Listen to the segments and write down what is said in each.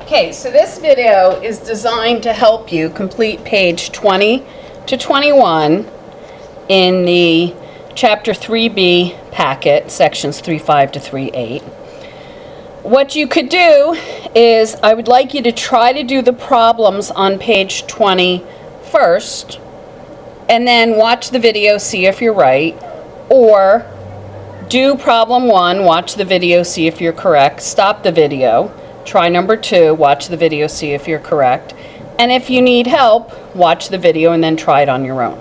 Okay, so this video is designed to help you complete page 20 to 21 in the Chapter 3B packet, sections 3.5 to 3.8. What you could do is, I would like you to try to do the problems on page 20 first, and then watch the video, see if you're right, or do problem 1, watch the video, see if you're correct, stop the video, try number 2, watch the video, see if you're correct, and if you need help, watch the video and then try it on your own.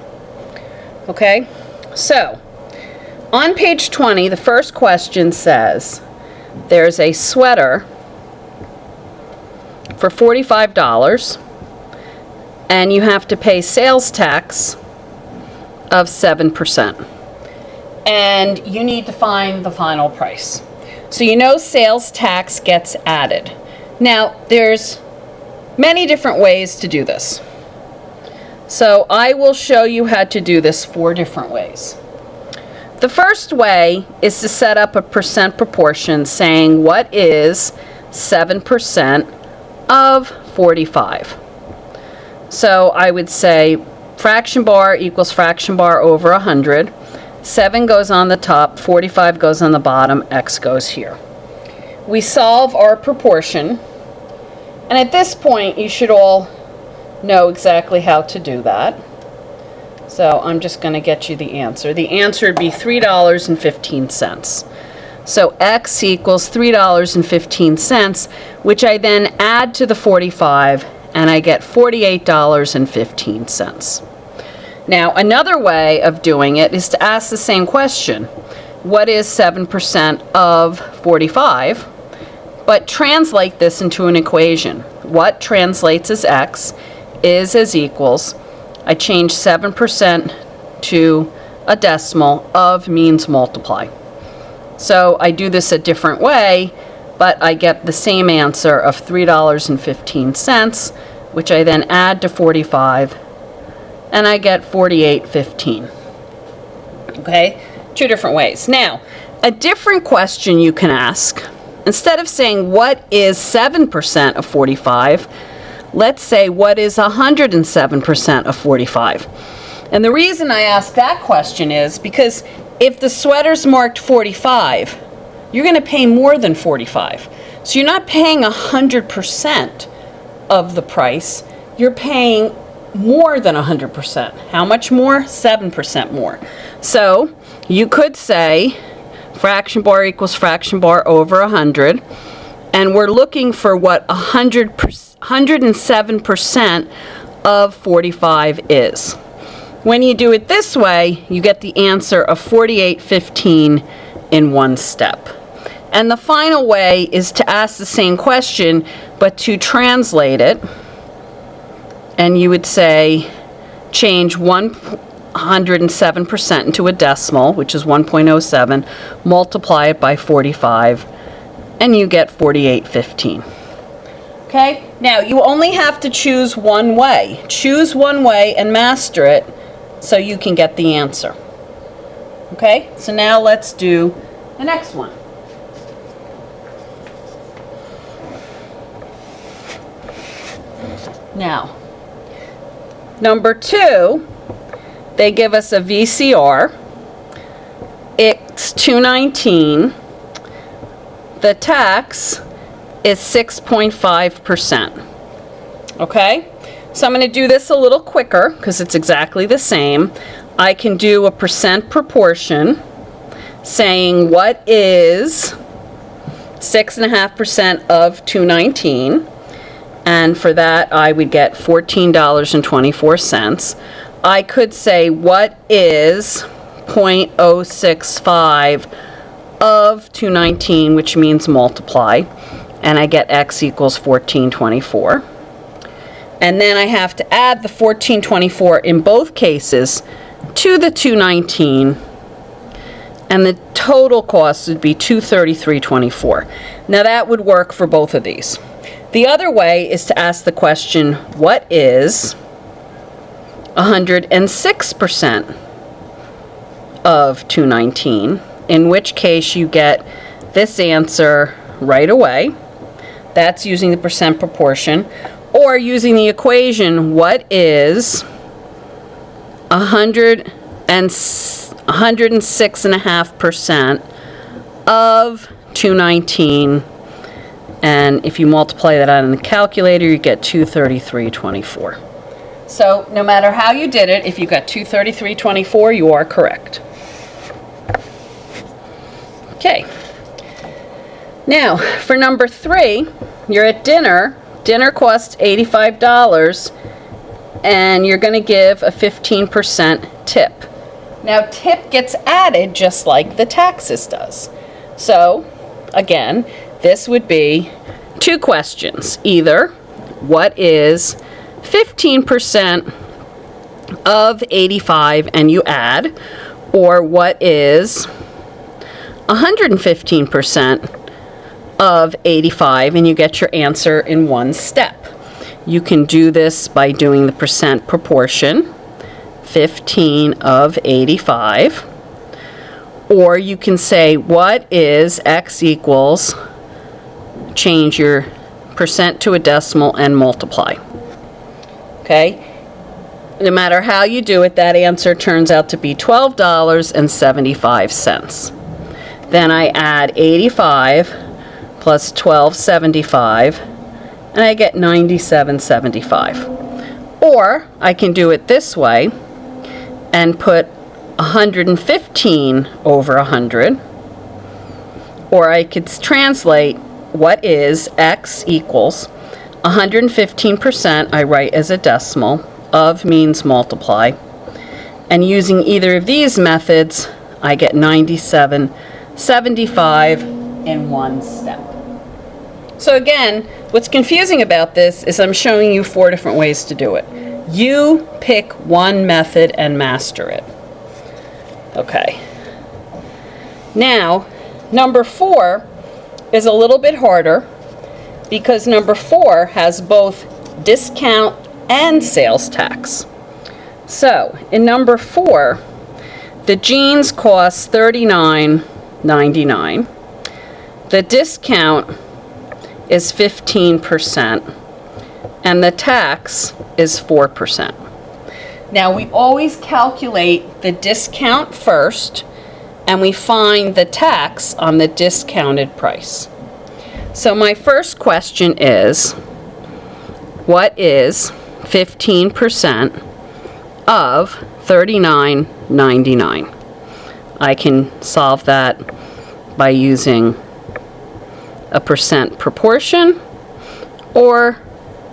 Okay? So, on page 20, the first question says, there's a sweater for $45 and you have to pay sales tax of 7%. And you need to find the final price. So you know sales tax gets added. Now, there's many different ways to do this. So I will show you how to do this 4 different ways. The first way is to set up a percent proportion saying what is 7% of 45. So I would say fraction bar equals fraction bar over 100. 7 goes on the top, 45 goes on the bottom, x goes here. We solve our proportion, and at this point you should all know exactly how to do that. So I'm just going to get you the answer. The answer would be $3.15. So x equals $3.15, which I then add to the 45, and I get $48.15. Now, another way of doing it is to ask the same question. What is 7% of 45? But translate this into an equation. What translates as x is as equals, I change 7% to a decimal, of means multiply. So I do this a different way, but I get the same answer of $3.15, which I then add to 45, and I get $48.15. Okay, 2 different ways. Now, a different question you can ask, instead of saying what is 7% of 45, let's say what is 107% of 45. And the reason I ask that question is because if the sweater's marked 45, you're going to pay more than 45. So you're not paying 100% of the price, you're paying more than 100%. How much more? 7% more. So you could say fraction bar equals fraction bar over 100, and we're looking for what 107% of 45 is. When you do it this way, you get the answer of $48.15 in one step. And the final way is to ask the same question, but to translate it. And you would say, change 107% into a decimal, which is 1.07, multiply it by 45, and you get $48.15. Okay? Now, you only have to choose one way. Choose one way and master it so you can get the answer. Okay? So now let's do the next one. Now, number 2, they give us a VCR. It's $2.19. The tax is 6.5%. Okay? So I'm going to do this a little quicker because it's exactly the same. I can do a percent proportion saying what is 6.5% of $2.19. And for that, I would get $14.24. I could say, what is 0.065 of 219, which means multiply, and I get x equals 1424. And then I have to add the 1424 in both cases to the 219, and the total cost would be $233.24. Now that would work for both of these. The other way is to ask the question, what is 106% of 219, in which case you get this answer right away. That's using the percent proportion. Or using the equation, what is 106.5% of 219? And if you multiply that out in the calculator, you get 233.24. So no matter how you did it, if you got 233.24, you are correct. Okay. Now, for number 3, you're at dinner. Dinner costs $85, and you're going to give a 15% tip. Now, tip gets added just like the taxes does. So, again, this would be 2 questions. Either, what is 15% of 85 and you add, or what is 115% of 85 and you get your answer in one step. You can do this by doing the percent proportion, 15 of 85, or you can say what is x equals, change your percent to a decimal and multiply. Okay? No matter how you do it, that answer turns out to be $12.75. Then I add 85 plus 12.75, and I get 97.75. Or I can do it this way and put 115 over 100, or I could translate what is x equals 115%, I write as a decimal, of means multiply, and using either of these methods, I get 97.75 in one step. So again, what's confusing about this is I'm showing you 4 different ways to do it. You pick one method and master it. Okay. Now, number 4 is a little bit harder because number 4 has both discount and sales tax. So, in number 4, the jeans cost $39.99. The discount is 15%, and the tax is 4%. Now, we always calculate the discount first, and we find the tax on the discounted price. So my first question is, what is 15% of $39.99? I can solve that by using a percent proportion or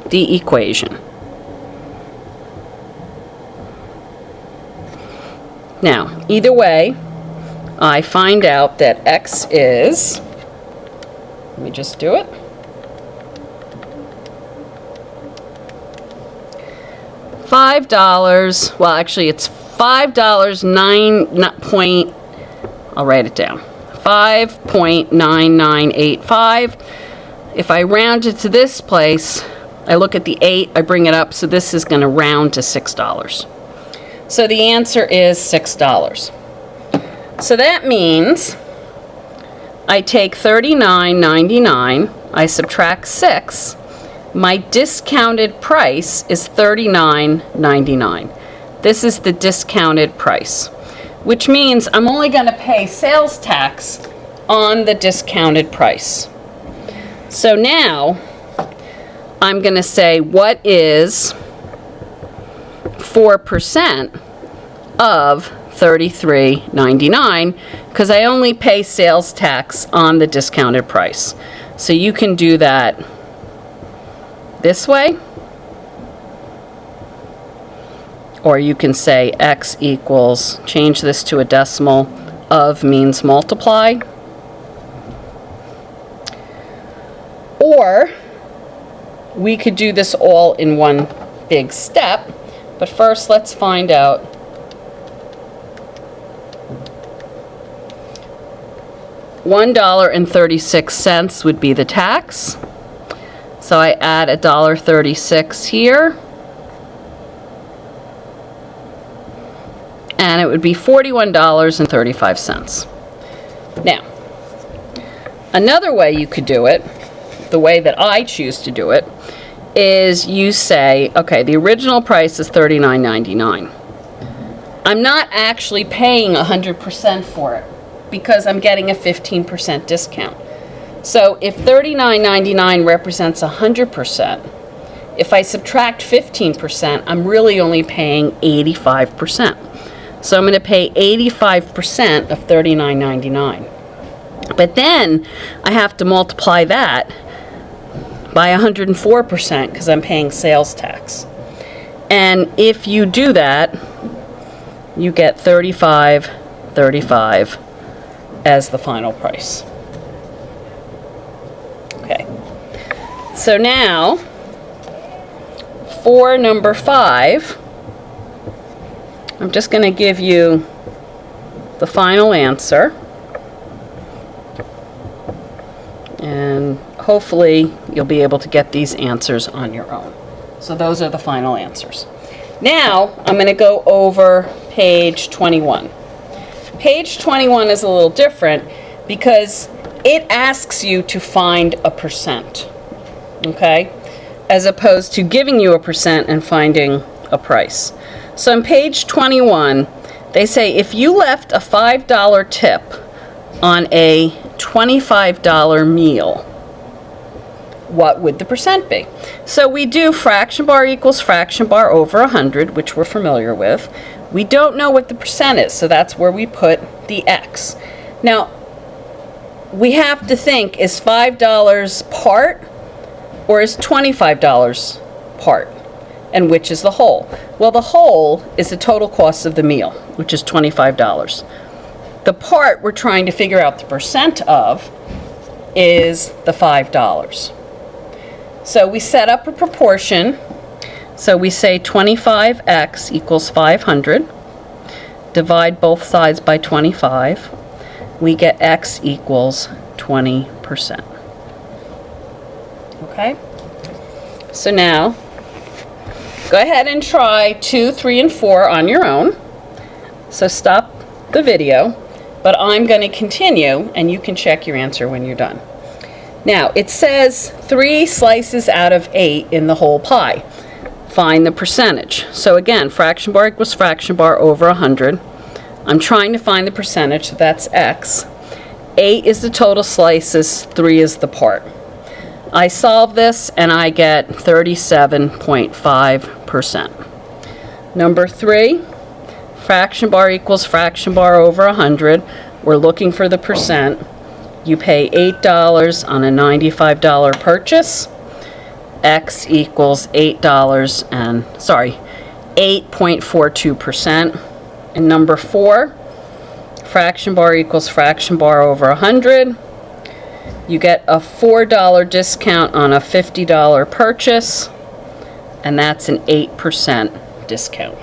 the equation. Now, either way, I find out that x is, let me just do it, $5, well actually it's $5.9, I'll write it down, 5.9985. If I round it to this place, I look at the 8, I bring it up, so this is going to round to $6. So the answer is $6. So that means I take $39.99, I subtract 6, my discounted price is $39.99. This is the discounted price, which means I'm only going to pay sales tax on the discounted price. So now I'm going to say what is 4% of $33.99 because I only pay sales tax on the discounted price. So you can do that this way, or you can say x equals, change this to a decimal, of means multiply, or we could do this all in one big step, but first let's find out $1.36 would be the tax. So I add $1.36 here, and it would be $41.35. Now, another way you could do it the way that I choose to do it, is you say, okay, the original price is $39.99. I'm not actually paying 100% for it because I'm getting a 15% discount. So if $39.99 represents 100%, if I subtract 15%, I'm really only paying 85%. So I'm going to pay 85% of $39.99. But then I have to multiply that by 104% because I'm paying sales tax. And if you do that, you get $35.35 as the final price. Okay. So now, for number 5, I'm just going to give you the final answer. And hopefully you'll be able to get these answers on your own. So those are the final answers. Now I'm going to go over page 21. Page 21 is a little different because it asks you to find a percent, okay, as opposed to giving you a percent and finding a price. So on page 21, they say if you left a $5 tip on a $25 meal, what would the percent be? So we do fraction bar equals fraction bar over 100, which we're familiar with. We don't know what the percent is, so that's where we put the X. Now, we have to think, is $5 part or is $25 part? And which is the whole? Well, the whole is the total cost of the meal, which is $25. The part we're trying to figure out the percent of is the $5. So we set up a proportion. So we say 25x equals 500. Divide both sides by 25. We get x equals 20%. Okay? So now, go ahead and try 2, 3, and 4 on your own. So stop the video, but I'm going to continue, and you can check your answer when you're done. Now, it says 3 slices out of 8 in the whole pie. Find the percentage. So again, fraction bar equals fraction bar over 100. I'm trying to find the percentage, so that's x. 8 is the total slices, 3 is the part. I solve this and I get 37.5%. Number 3, fraction bar equals fraction bar over 100. We're looking for the percent. You pay $8 on a $95 purchase. X equals $8.42%. And number 4, fraction bar equals fraction bar over 100. You get a $4 discount on a $50 purchase, and that's an 8% discount.